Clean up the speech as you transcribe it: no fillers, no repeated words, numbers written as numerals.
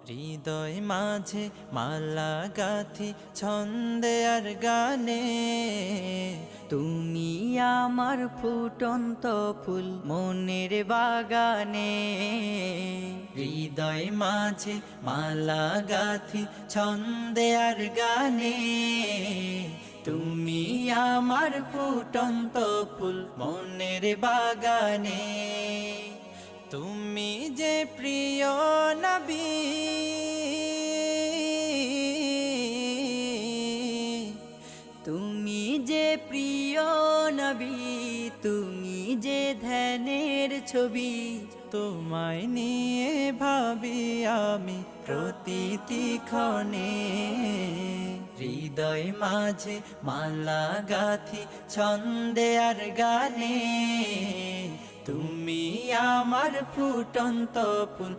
হৃদয় মাঝে মালা গাথি ছন্দে আর গানে, তুমি আমার ফুটন্ত ফুল মনের বাগানে। হৃদয় মাঝে মালা গাথি ছন্দে আর গানে, তুমি আমার ফুটন্ত ফুল মনের বাগানে। তুমি যে প্রিয় নবী, তুমি যে প্রিয় নবী, তুমি যে ধ্যানের ছবি। তোমায় নিয়ে ভাবি আমি প্রতিটি ক্ষণে। হৃদয় মাঝে মালা গাথি ছন্দে আর গানে, তুমি আমার ফুটন্ত ফুল